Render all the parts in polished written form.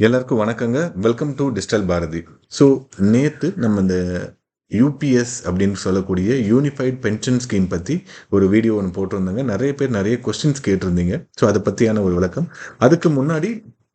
எல்லாருக்கும் வணக்கங்க. Welcome to digital Bharathi. So நேத்து நம்ம இந்த யூபிஎஸ் அப்படின்னு சொல்லக்கூடிய யூனிஃபைட் பென்ஷன் ஸ்கீம் பத்தி ஒரு வீடியோ ஒன்று போட்டிருந்தாங்க. நிறைய பேர் நிறைய கொஸ்டின்ஸ் கேட்டிருந்தீங்க. ஸோ அதை பற்றியான ஒரு விளக்கம். அதுக்கு முன்னாடி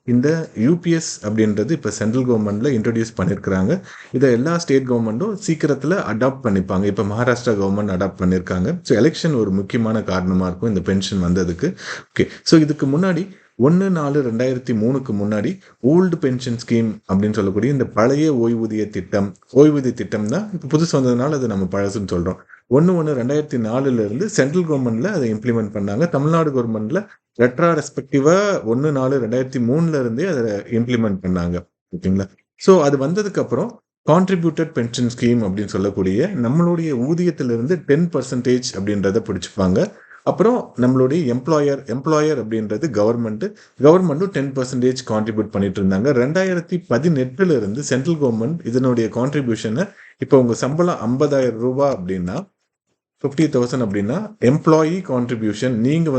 இந்த யூபிஎஸ் அப்படின்றது இப்போ சென்ட்ரல் கவர்மெண்ட்ல இன்ட்ரடியூஸ் பண்ணியிருக்கிறாங்க. இதை எல்லா ஸ்டேட் கவர்மெண்ட்டும் சீக்கிரத்தில் அடாப்ட் பண்ணிப்பாங்க. இப்போ மகாராஷ்டிரா கவர்மெண்ட் அடாப்ட் பண்ணியிருக்காங்க. ஸோ எலெக்ஷன் ஒரு முக்கியமான காரணமாக இருக்கும் இந்த பென்ஷன் வந்ததுக்கு. ஓகே, ஸோ இதுக்கு முன்னாடி 1/4/2003க்கு முன்னாடி ஓல்டு பென்ஷன் ஸ்கீம் அப்படின்னு சொல்லக்கூடிய இந்த பழைய ஓய்வூதிய திட்டம் தான் இப்போ புதுசு வந்ததுனால அதை நம்ம பழசுன்னு சொல்கிறோம். 1/1/2004 சென்ட்ரல் கவர்மெண்ட்ல அதை இம்ப்ளிமெண்ட் பண்ணாங்க. தமிழ்நாடு கவர்மெண்ட்ல ரெஸ்பெக்டிவா 1/4/2003 அதை இம்ப்ளிமெண்ட் பண்ணாங்க. ஓகேங்களா? ஸோ அது வந்ததுக்கு அப்புறம் கான்ட்ரிபியூட்டட் பென்ஷன் ஸ்கீம் அப்படின்னு சொல்லக்கூடிய நம்மளுடைய ஊதியத்திலிருந்து 10% அப்படின்றத பிடிச்சிப்பாங்க. அப்புறம் நம்மளுடைய எம்ப்ளாயர் அப்படின்றது கவர்மெண்ட்டும் 10% கான்ட்ரிபியூட் பண்ணிட்டு இருந்தாங்க. 2018 சென்ட்ரல் கவர்மெண்ட் இதனுடைய கான்ட்ரிபியூஷனை இப்போ உங்க சம்பளம் 50,000 ரூபாய் அப்படின்னா 50,000 அப்படின்னா எம்ப்ளாயி கான்ட்ரிபியூஷன் நீங்க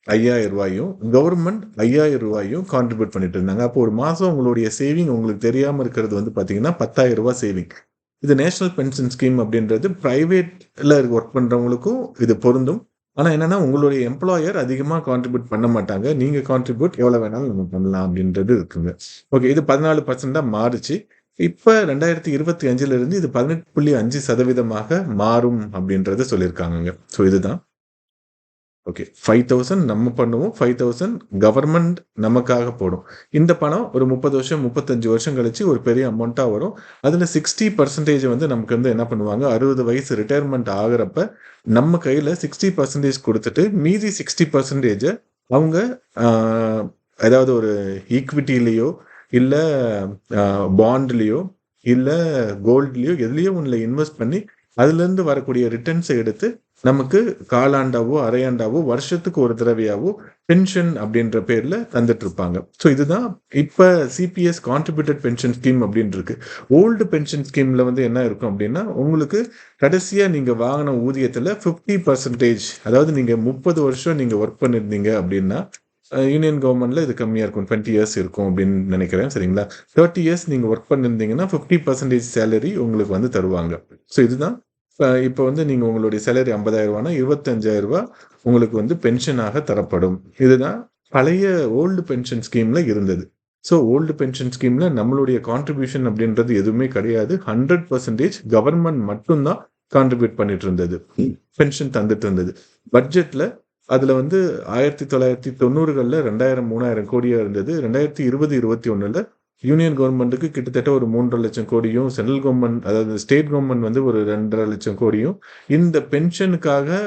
5,000 ரூபாயும் கவர்மெண்ட் 5,000 ரூபாயும் கான்ட்ரிபியூட் பண்ணிட்டு இருந்தாங்க. அப்போ ஒரு மாசம் உங்களுடைய சேவிங் உங்களுக்கு தெரியாம இருக்கிறது பாத்தீங்கன்னா 10,000 ரூபாய் சேவிங். இது நேஷனல் பென்ஷன் ஸ்கீம் அப்படின்றது பிரைவேட்ல ஒர்க் பண்றவங்களுக்கும் இது பொருந்தும். ஆனா என்னன்னா உங்களுடைய எம்ப்ளாயர் அதிகமா கான்ட்ரிபியூட் பண்ண மாட்டாங்க. நீங்க கான்ட்ரிபியூட் எவ்வளவு வேணாலும் நம்ம பண்ணலாம் அப்படின்றது இருக்குங்க. ஓகே, இது 14% மாறுச்சு. இப்ப 2025 இது 18.5% மாறும் அப்படின்றத சொல்லியிருக்காங்க. ஸோ இதுதான். ஓகே, 5,000 நம்ம பண்ணுவோம், 5,000 கவர்மெண்ட் நமக்காக போடும். இந்த பணம் ஒரு 30 வருஷம் 35 வருஷம் கழிச்சு ஒரு பெரிய அமௌண்ட்டா வரும். அதுல 60% நமக்கு என்ன பண்ணுவாங்க, 60 வயசு ரிட்டையர்மெண்ட் ஆகுறப்ப நம்ம கையில 60% கொடுத்துட்டு மீதி 60% அவங்க ஏதாவது ஒரு ஈக்விட்டிலேயோ இல்ல பாண்ட்லயோ இல்ல கோல்ட்லயோ எதுலயோ ஒண்ணுல இன்வெஸ்ட் பண்ணி அதுல இருந்து வரக்கூடிய ரிட்டர்ன்ஸை எடுத்து நமக்கு காலாண்டாவோ அரையாண்டாவோ வருஷத்துக்கு ஒரு தடவையாவோ பென்ஷன் அப்படின்ற பேர்ல தந்துட்டு இருப்பாங்க. ஸோ இதுதான் இப்ப சிபிஎஸ் கான்ட்ரிபியூட்டட் பென்ஷன் ஸ்கீம் அப்படின்னு இருக்கு. ஓல்டு பென்ஷன் ஸ்கீம்ல என்ன இருக்கும் அப்படின்னா உங்களுக்கு கடைசியா நீங்க வாங்கின ஊதியத்துல 50%, அதாவது நீங்க 30 வருஷம் நீங்க ஒர்க் பண்ணிருந்தீங்க அப்படின்னா யூனியன் கவர்மெண்ட்ல இது கம்மியா இருக்கும், 20 இயர்ஸ் இருக்கும் அப்படின்னு நினைக்கிறேன். சரிங்களா? 30 இயர்ஸ் நீங்க ஒர்க் பண்ணிருந்தீங்கன்னா 50% சேலரி உங்களுக்கு தருவாங்க. ஸோ இதுதான் இப்போ நீங்க உங்களுடைய சேலரி 50,000 ரூபாய்னா 25,000 ரூபாய் உங்களுக்கு பென்ஷனாக தரப்படும். இதுதான் பழைய ஓல்டு பென்ஷன் ஸ்கீம்ல இருந்தது. ஸோ ஓல்டு பென்ஷன் ஸ்கீம்ல நம்மளுடைய கான்ட்ரிபியூஷன் அப்படின்றது எதுவுமே கிடையாது. 100% கவர்மெண்ட் மட்டும்தான் கான்ட்ரிபியூட் பண்ணிட்டு இருந்தது, பென்ஷன் தந்துட்டு இருந்தது. பட்ஜெட்ல அதுல 1990களில் 2,000 3,000 கோடியா இருந்தது. 2020-21 யூனியன் கவர்மெண்ட்டுக்கு கிட்டத்தட்ட ஒரு 3,5 லட்சம் கோடியும், சென்ட்ரல் கவர்மெண்ட் அதாவது ஸ்டேட் கவர்மெண்ட் ஒரு 2,5 லட்சம் கோடியும் இந்த பென்ஷனுக்காக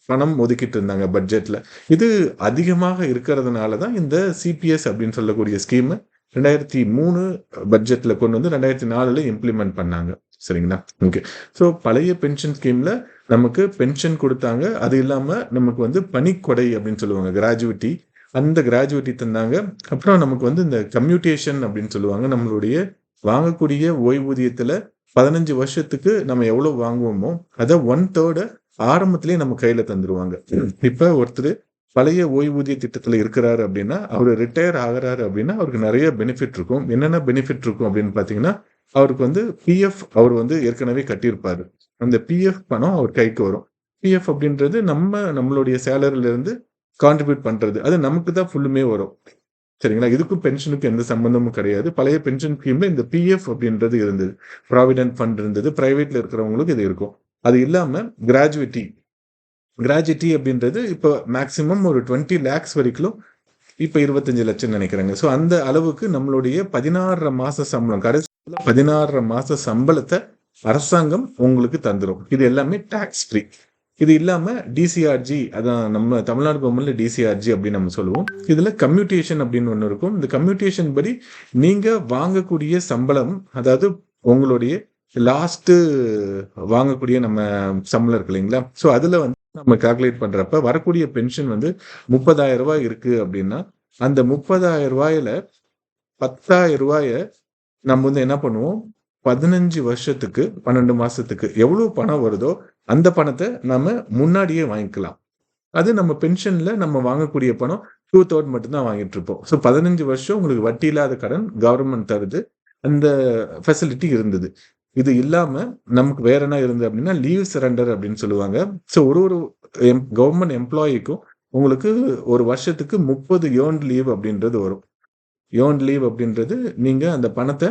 பணம் ஒதுக்கிட்டு இருந்தாங்க பட்ஜெட்ல. இது அதிகமாக இருக்கிறதுனால தான் இந்த சிபிஎஸ் அப்படின்னு சொல்லக்கூடிய ஸ்கீம் 2003 பட்ஜெட்ல கொண்டு 2004 இம்ப்ளிமெண்ட் பண்ணாங்க. சரிங்களா? ஓகே. ஸோ பழைய பென்ஷன் ஸ்கீம்ல நமக்கு பென்ஷன் கொடுத்தாங்க. அது இல்லாம நமக்கு பணிக்கொடை அப்படின்னு சொல்லுவாங்க, கிராஜுவிட்டி. அந்த கிராஜுவிட்டி தந்தாங்க. அப்புறம் நமக்கு இந்த கம்யூட்டேஷன் அப்படின்னு சொல்லுவாங்க. நம்மளுடைய வாங்கக்கூடிய ஓய்வூதியத்துல 15 வருஷத்துக்கு நம்ம எவ்வளவு வாங்குவோமோ அதை 1/3 ஆரம்பத்திலேயே நம்ம கையில தந்துருவாங்க. இப்ப ஒருத்தர் பழைய ஓய்வூதிய திட்டத்துல இருக்கிறாரு அப்படின்னா, அவர் ரிட்டையர் ஆகிறாரு அப்படின்னா அவருக்கு நிறைய பெனிஃபிட் இருக்கும். என்னென்ன பெனிஃபிட் இருக்கும் அப்படின்னு பாத்தீங்கன்னா, அவருக்கு பிஎஃப் அவர் ஏற்கனவே கட்டியிருப்பாரு. அந்த பிஎஃப் பணம் அவர் கைக்கு வரும். பிஎஃப் அப்படின்றது நம்மளுடைய சேலரில இருந்து கான்ட்ரிபியூட் பண்றது. அது நமக்கு தான் ஃபுல்லுமே வரும். சரிங்களா? இதுக்கும் பென்ஷனுக்கும் எந்த சம்பந்தமும் கிடையாது. பழைய பென்ஷன் ஸ்கீம்ல இந்த பிஎஃப் அப்படின்றது இருந்தது. ப்ராவிடென்ட் ஃபண்ட் இருந்தது. பிரைவேட்ல இருக்கிறவங்களுக்கு இது இருக்கும். அது இல்லாம கிராஜுவிட்டி அப்படின்றது இப்போ மேக்சிமம் ஒரு 20 lakhs வரைக்கும், இப்ப 25 லட்சம் நினைக்கிறேங்க. ஸோ அந்த அளவுக்கு நம்மளுடைய 16 மாச சம்பளம், கடைசி 16 மாச சம்பளத்தை அரசாங்கம் உங்களுக்கு தந்துடும். இது எல்லாமே டாக்ஸ் ஃப்ரீ. இது இல்லாம டிசிஆர்ஜி, அதான் நம்ம தமிழ்நாடு கவர்மெண்ட்ல டிசிஆர்ஜி அப்படின்னு நம்ம சொல்லுவோம். இதுல கம்யூட்டேஷன் அப்படின்னு ஒண்ணு இருக்கும். இந்த கம்யூட்டேஷன் படி நீங்க வாங்கக்கூடிய சம்பளம், அதாவது உங்களுடைய லாஸ்ட் வாங்கக்கூடிய நம்ம சம்பளம் இருக்கு இல்லைங்களா? ஸோ அதுல நம்ம கால்குலேட் பண்றப்ப வரக்கூடிய பென்ஷன் 30,000 ரூபாய் இருக்கு அப்படின்னா, அந்த 30,000 ரூபாயில 10,000 ரூபாய நம்ம என்ன பண்ணுவோம், 15 வருஷத்துக்கு 12 மாசத்துக்கு எவ்வளவு பணம் வருதோ அந்த பணத்தை நம்ம முன்னாடியே வாங்கிக்கலாம். அது நம்ம பென்ஷன்ல நம்ம வாங்கக்கூடிய பணம் 2/3 மட்டும்தான் வாங்கிட்டு இருப்போம். ஸோ 15 வருஷம் உங்களுக்கு வட்டி இல்லாத கடன் கவர்மெண்ட் தருது. அந்த ஃபெசிலிட்டி இருந்தது. இது இல்லாம நமக்கு வேற என்ன இருந்தது அப்படின்னா, லீவ் சரண்டர் அப்படின்னு சொல்லுவாங்க. ஸோ ஒரு கவர்மெண்ட் எம்ப்ளாயிக்கும் உங்களுக்கு ஒரு வருஷத்துக்கு 30 ஏர்ன்ட் லீவ் அப்படின்றது வரும். ஏர்ன்ட் லீவ் அப்படின்றது நீங்க அந்த பணத்த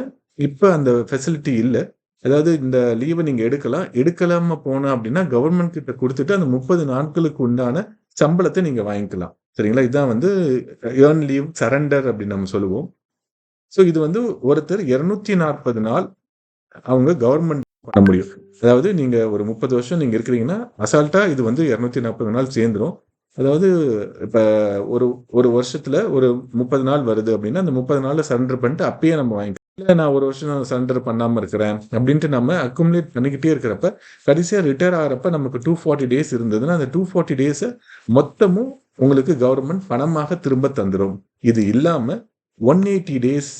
இப்ப அந்த ஃபெசிலிட்டி இல்ல. அதாவது இந்த லீவ நீங்க எடுக்கலாம். எடுக்கலாம போனா அப்படின்னா, கவர்மெண்ட் கிட்ட குடுத்துட்டு அந்த 30 நாட்களுக்கு உண்டான சம்பளத்த நீங்க வாங்கிக்கலாம். சரிங்களா? இதான் வந்து ஏர்ன் லீவ் சரண்டர் அப்படின்னு நம்ம சொல்லுவோம். ஸோ இது வந்து ஒருத்தர் 240 நாள் அவங்க கவர்மெண்ட் பண்ண முடியும். அதாவது நீங்க ஒரு 30 வருஷம் நீங்க இருக்கிறீங்கன்னா, அசால்ட்டா இது வந்து 240 நாள் சேர்ந்துரும். அதாவது இப்ப ஒரு ஒரு வருஷத்துல ஒரு 30 நாள் வருது அப்படின்னா, அந்த 30 நாள்ல சரண்டர் பண்ணிட்டு அப்பயே நம்ம வாங்கிக்கலாம். இல்ல நான் ஒரு வருஷம் சரண்டர் பண்ணாம இருக்கிறேன் அப்படின்ட்டு நம்ம அக்குமுலேட் பண்ணிக்கிட்டே இருக்கிறப்ப, கடைசியா ரிட்டயர் ஆகுறப்ப நமக்கு 240 டேஸ் இருந்ததுன்னா, அந்த 240 டேஸ மொத்தமும் உங்களுக்கு கவர்மெண்ட் பணமாக திரும்ப தந்துரும். இது இல்லாம 180 டேஸ்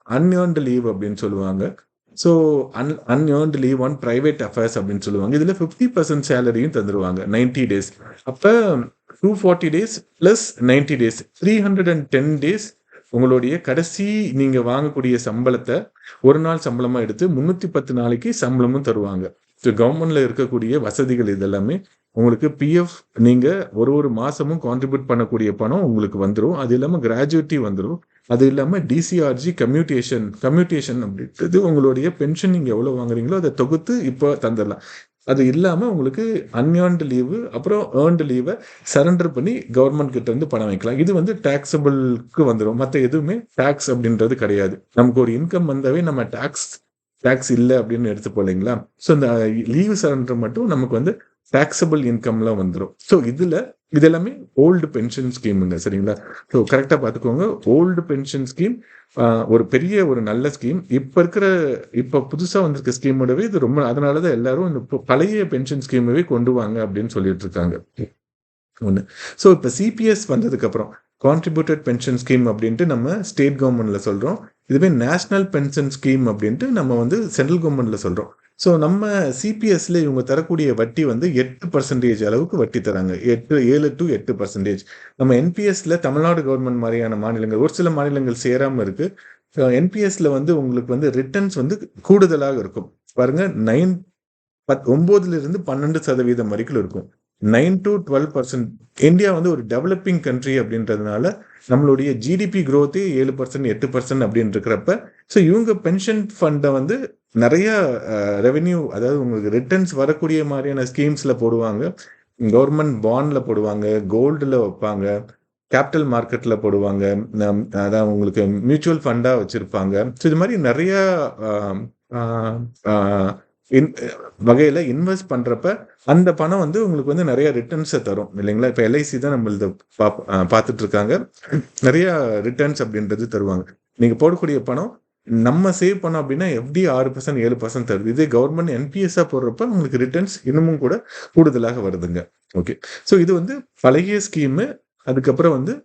அன்ஏர்ன்டு லீவ் அப்படின்னு சொல்லுவாங்க. So unearned leave on private affairs அப்படின்னு சொல்லுவாங்க. இதுல 50% சேலரியும் தந்துருவாங்க 90 டேஸ். அப்ப 240 டேஸ் பிளஸ் 90 டேஸ் 310 டேஸ் உங்களுடைய கடைசி நீங்க வாங்கக்கூடிய சம்பளத்தை ஒரு நாள் சம்பளமா எடுத்து 310 நாளைக்கு சம்பளமும் தருவாங்க. ஸோ கவர்மெண்ட்ல இருக்கக்கூடிய வசதிகள் இதெல்லாமே உங்களுக்கு பிஎஃப் நீங்க ஒரு மாசமும் கான்ட்ரிபியூட் பண்ணக்கூடிய பணம் உங்களுக்கு வந்துடும். அது இல்லாம கிராஜுவிட்டி வந்துடும். அது இல்லாம டிசிஆர்ஜி கம்யூட்டேஷன் அப்படின்றது உங்களுடைய பென்ஷன் நீங்க எவ்வளவு வாங்குறீங்களோ அதை தொகுத்து இப்போ தந்துடலாம். அது இல்லாம உங்களுக்கு அன்ஏர்ன்டு லீவு அப்புறம் ஏர்ன்டு லீவை சரண்டர் பண்ணி கவர்மெண்ட் கிட்ட இருந்து பணம் வைக்கலாம். இது வந்து டாக்ஸபிளுக்கு வந்துடும். மற்ற எதுவுமே டாக்ஸ் அப்படின்றது கிடையாது. நமக்கு ஒரு இன்கம் வந்தாவே நம்ம டாக்ஸ் இல்லை அப்படின்னு எடுத்துப்போம் இல்லைங்களா? ஸோ இந்த லீவ் சரண்டர் மட்டும் நமக்கு வந்து டாக்ஸபிள் இன்கம்லாம் வந்துடும். ஸோ இது எல்லாமே ஓல்டு பென்ஷன் ஸ்கீமுங்க. சரிங்களா? ஸோ கரெக்டாக பார்த்துக்கோங்க. ஓல்டு பென்ஷன் ஸ்கீம் ஒரு பெரிய ஒரு நல்ல ஸ்கீம். இப்போ புதுசாக வந்திருக்க ஸ்கீமோடவே இது ரொம்ப, அதனால தான் எல்லாரும் இந்த பழைய பென்ஷன் ஸ்கீமவே கொண்டு வாங்க அப்படின்னு சொல்லிட்டு இருக்காங்க. ஒன்று. ஸோ இப்போ சிபிஎஸ் வந்ததுக்கு அப்புறம் கான்ட்ரிபியூட்டட் பென்ஷன் ஸ்கீம் அப்படின்ட்டு நம்ம ஸ்டேட் கவர்மெண்ட்ல சொல்றோம். இதுவே நேஷனல் பென்ஷன் ஸ்கீம் அப்படின்ட்டு நம்ம வந்து சென்ட்ரல் கவர்மெண்ட்ல சொல்றோம். ஸோ நம்ம சிபிஎஸ்ல இவங்க தரக்கூடிய வட்டி வந்து 8% அளவுக்கு வட்டி தராங்க. 7 to 8%. நம்ம என்பிஎஸ்ல தமிழ்நாடு கவர்மெண்ட் மாதிரியான மாநிலங்கள், ஒரு சில மாநிலங்கள் சேராம இருக்கு. என்பிஎஸ்ல வந்து உங்களுக்கு வந்து ரிட்டர்ன்ஸ் வந்து கூடுதலாக இருக்கும். பாருங்க 9 இருந்து 12% வரைக்கும் இருக்கும். 9 to 12%. இந்தியா வந்து ஒரு டெவலப்பிங் கண்ட்ரி அப்படின்றதுனால நம்மளுடைய ஜிடிபி growth 7% 8% அப்படின்னு இருக்கிறப்ப, ஸோ இவங்க பென்ஷன் ஃபண்டை வந்து நிறைய ரெவென்யூ, அதாவது உங்களுக்கு ரிட்டர்ன்ஸ் வரக்கூடிய மாதிரியான ஸ்கீம்ஸ்ல போடுவாங்க. கவர்மெண்ட் பாண்ட்ல போடுவாங்க, கோல்டுல வைப்பாங்க, கேபிட்டல் மார்க்கெட்ல போடுவாங்க, அதான் உங்களுக்கு மியூச்சுவல் ஃபண்டா வச்சிருப்பாங்க. ஸோ இது மாதிரி நிறைய வகையில இன்வெஸ்ட் பண்றப்ப அந்த பணம் வந்து உங்களுக்கு வந்து நிறைய ரிட்டர்ன்ஸை தரும் இல்லைங்களா? இப்போ எல்ஐசி தான் நம்மளது பார்த்துட்டு இருக்காங்க. நிறைய ரிட்டர்ன்ஸ் அப்படின்றது தருவாங்க. நீங்க போடக்கூடிய பணம் நம்ம சேவ் பண்ணோம் அப்படின்னா எஃப்டி 6% 7% தருது. இதே கவர்மெண்ட் என்பிஎஸ்ஸா போடுறப்ப உங்களுக்கு ரிட்டர்ன்ஸ் இன்னமும் கூட கூடுதலாக வருதுங்க. ஓகே. ஸோ இது வந்து பழைய ஸ்கீமு, அதுக்கப்புறம் வந்து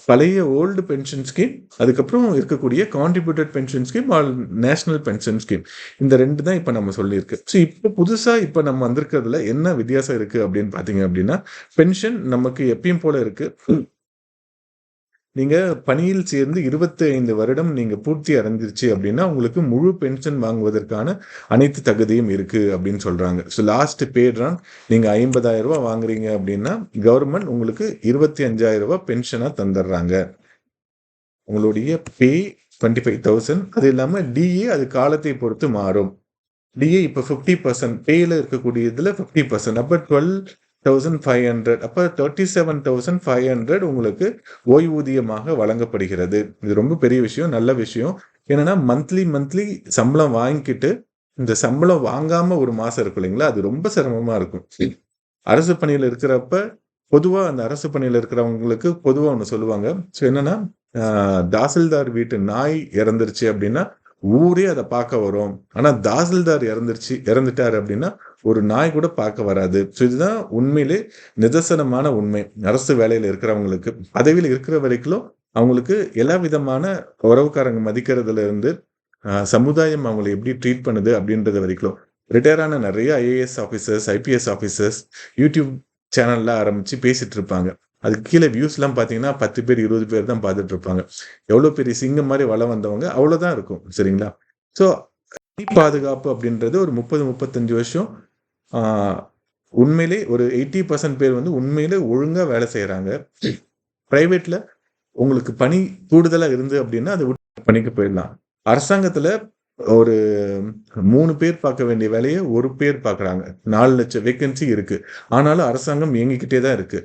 பழைய ஓல்டு பென்ஷன் ஸ்கீம், அதுக்கப்புறம் இருக்கக்கூடிய contributed pension scheme or national pension scheme. இந்த 2 தான் இப்போ நம்ம சொல்லியிருக்கு. ஸோ இப்போ புதுசாக இப்போ நம்ம வந்திருக்கிறதுல என்ன வித்தியாசம் இருக்கு அப்படின்னு பார்த்தீங்க அப்படின்னா, பென்ஷன் நமக்கு எப்பயும் போல இருக்கு. நீங்க பணியில் சேர்ந்து 25 வருடம் நீங்க பூர்த்தி அடைஞ்சிருச்சு அப்படின்னா உங்களுக்கு முழு பென்ஷன் வாங்குவதற்கான அனைத்து தகுதியும் இருக்கு அப்படின்னு சொல்றாங்க. ஸோ லாஸ்ட் பேட் ரன் நீங்க 50,000 ரூபாய் வாங்குறீங்க அப்படின்னா கவர்மெண்ட் உங்களுக்கு 25,000 ரூபாய் பென்ஷனா தந்துடுறாங்க. உங்களுடைய பே 25,000. அது இல்லாம டிஏ அது காலத்தை பொறுத்து மாறும். டிஏ இப்போ 50%, பேல இருக்கக்கூடியதுல 50%. அப்ப 12,500, அப்ப 37,500 உங்களுக்கு ஓய்வூதியமாக வழங்கப்படுகிறது. இது ரொம்ப பெரிய விஷயம், நல்ல விஷயம். ஏன்னா மந்த்லி சம்பளம் வாங்கிக்கிட்டு இந்த சம்பளம் வாங்காம ஒரு மாசம் இருக்கும் இல்லைங்களா, அது ரொம்ப சிரமமா இருக்கும். அரசு பணியில இருக்கிறப்ப பொதுவா அந்த அரசு பணியில இருக்கிறவங்களுக்கு பொதுவா ஒண்ணு சொல்லுவாங்க. ஸோ என்னன்னா, தாசில்தார் வீட்டு நாய் இறந்துருச்சு அப்படின்னா ஊரே அதை பார்க்க வரும். ஆனா தாசில்தார் இறந்துட்டாரு அப்படின்னா ஒரு நாய் கூட பார்க்க வராது. ஸோ இதுதான் உண்மையிலே நிதர்சனமான உண்மை. அரசு வேலையில இருக்கிறவங்களுக்கு, பதவியில் இருக்கிற வரைக்கும் அவங்களுக்கு எல்லா விதமான உறவுக்காரங்க மதிக்கிறதுல இருந்து சமுதாயம் அவங்களை எப்படி ட்ரீட் பண்ணுது அப்படின்றது வரைக்கும், ரிட்டையர் ஆன நிறைய IAS officers, IPS officers YouTube சேனல்ல ஆரம்பிச்சு பேசிட்டு இருப்பாங்க. அதுக்கு கீழே வியூஸ்லாம் பார்த்தீங்கன்னா 10 பேர் 20 பேர் தான் பார்த்துட்டு இருப்பாங்க. எவ்வளோ பெரிய சிங்கம் மாதிரி வளம் வந்தவங்க அவ்வளோதான் இருக்கும். சரிங்களா? ஸோ பாதுகாப்பு அப்படின்றது ஒரு 30-35 வருஷம் உண்மையிலே ஒரு 80% பேர் வந்து உண்மையிலே ஒழுங்கா வேலை செய்யறாங்க. பிரைவேட்ல உங்களுக்கு பணி கூடுதலா இருந்து அப்படின்னா அதை விட்டு பணிக்கு போயிடலாம். அரசாங்கத்துல ஒரு 3 பேர் பார்க்க வேண்டிய வேலையை 1 பேர் பார்க்குறாங்க. 4 லட்சம் வேக்கன்சி இருக்கு. ஆனாலும் அரசாங்கம் இயங்கிக்கிட்டே தான் இருக்கு.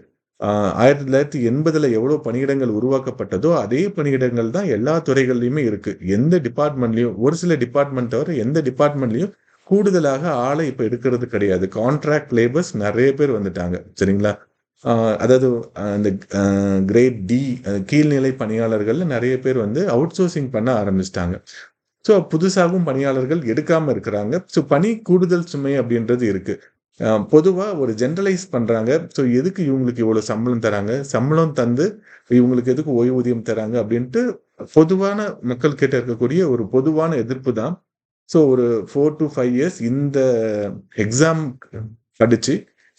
1980ல எவ்வளவு பணியிடங்கள் உருவாக்கப்பட்டதோ அதே பணியிடங்கள் தான் எல்லா துறைகள்லயுமே இருக்கு. எந்த டிபார்ட்மெண்ட்லயும் ஒரு சில டிபார்ட்மெண்ட் தவிர எந்த டிபார்ட்மெண்ட்லயும் கூடுதலாக ஆளை இப்ப எடுக்கிறது கிடையாது. கான்ட்ராக்ட் லேபர்ஸ் நிறைய பேர் வந்துட்டாங்க. சரிங்களா? அதாவது அந்த கிரேட் டி கீழ்நிலை பணியாளர்கள் நிறைய பேர் வந்து அவுட் சோர்சிங் பண்ண ஆரம்பிச்சிட்டாங்க. ஸோ புதுசாகவும் பணியாளர்கள் எடுக்காம இருக்கிறாங்க. ஸோ பணி கூடுதல் சுமை அப்படின்றது இருக்கு. பொதுவாக ஒரு ஜென்ரலைஸ் பண்றாங்க. ஸோ எதுக்கு இவங்களுக்கு இவ்வளோ சம்பளம் தராங்க, சம்பளம் தந்து இவங்களுக்கு எதுக்கு ஓய்வூதியம் தராங்க அப்படின்ட்டு பொதுவான மக்கள் கிட்ட இருக்கக்கூடிய ஒரு பொதுவான எதிர்ப்பு தான். ஸோ ஒரு 4 to 5 இயர்ஸ் இந்த எக்ஸாம்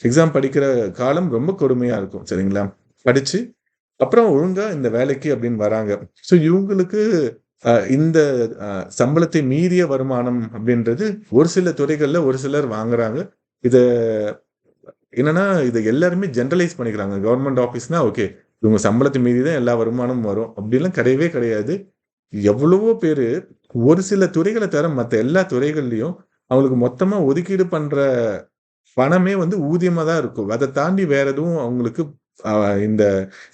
எக்ஸாம் படிக்கிற காலம் ரொம்ப கொடுமையா இருக்கும். சரிங்களா? படிச்சு அப்புறம் ஒழுங்கா இந்த வேலைக்கு அப்படின்னு வராங்க. ஸோ இவங்களுக்கு இந்த சம்பளத்தை மீறிய வருமானம் அப்படின்றது ஒரு சில துறைகள்ல ஒரு சிலர் வாங்குறாங்க. இத என்னன்னா இதை எல்லாருமே ஜென்ரலைஸ் பண்ணிக்கிறாங்க. கவர்மெண்ட் ஆஃபீஸ்னா ஓகே, இவங்க சம்பளத்தை மீறி தான் எல்லா வருமானமும் வரும் அப்படிலாம் கிடையவே கிடையாது. எவ்வளவோ பேரு ஒரு சில துறைகளை தவிர மற்ற எல்லா துறைகள்லயும் அவங்களுக்கு மொத்தமா ஒதுக்கீடு பண்ற பணமே வந்து ஊதியமா தான் இருக்கும். அதை தாண்டி வேற எதுவும் அவங்களுக்கு இந்த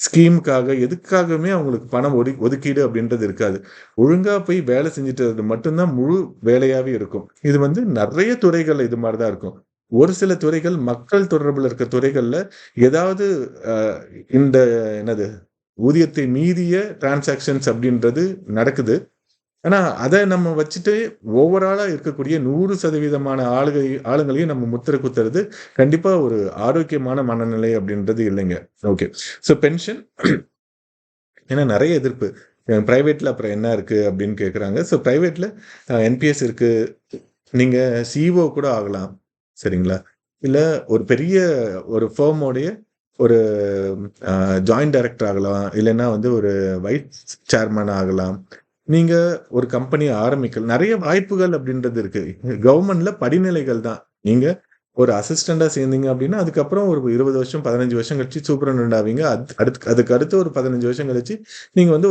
ஸ்கீமுக்காக எதுக்காகவுமே அவங்களுக்கு பணம் ஒதுக்கீடு அப்படின்றது இருக்காது. ஒழுங்கா போய் வேலை செஞ்சுட்டு மட்டும்தான் முழு வேலையாவே இருக்கும். இது வந்து நிறைய துறைகள் இது மாதிரிதான் இருக்கும். ஒரு சில துறைகள் மக்கள் தொடர்புல இருக்க துறைகள்ல ஏதாவது இந்த என்னது ஊதியத்தை மீறிய டிரான்சாக்ஷன்ஸ் அப்படின்றது நடக்குது. ஆனா அதை நம்ம வச்சுட்டு ஓவராலா இருக்கக்கூடிய 100% ஆளுங்களையும் நம்ம முத்திர குத்துறது கண்டிப்பா ஒரு ஆரோக்கியமான மனநிலை அப்படின்றது இல்லைங்க. ஓகே. ஸோ பென்ஷன் ஏன்னா நிறைய எதிர்ப்பு. பிரைவேட்ல அப்புறம் என்ன இருக்கு அப்படின்னு கேட்குறாங்க. ஸோ பிரைவேட்ல என்பிஎஸ் இருக்கு. நீங்க சிஇஓ கூட ஆகலாம். சரிங்களா? இல்ல ஒரு பெரிய ஒரு ஃபர்மோடைய ஒரு ஜாயிண்ட் டைரக்டர் ஆகலாம். இல்லைன்னா வந்து ஒரு வைஸ் சேர்மன் ஆகலாம். நீங்க ஒரு கம்பெனி ஆரம்பிக்கலாம். நிறைய வாய்ப்புகள் அப்படின்றது இருக்கு. கவர்மெண்ட்ல படிநிலைகள் தான். நீங்க ஒரு அசிஸ்டண்டா சேர்ந்தீங்க அப்படின்னா அதுக்கப்புறம் ஒரு 20 வருஷம் 15 வருஷம் கழிச்சு சூப்பரண்டென்ட் ஆவீங்க. அதுக்கு அடுத்து ஒரு 15 வருஷம் கழிச்சு நீங்க வந்து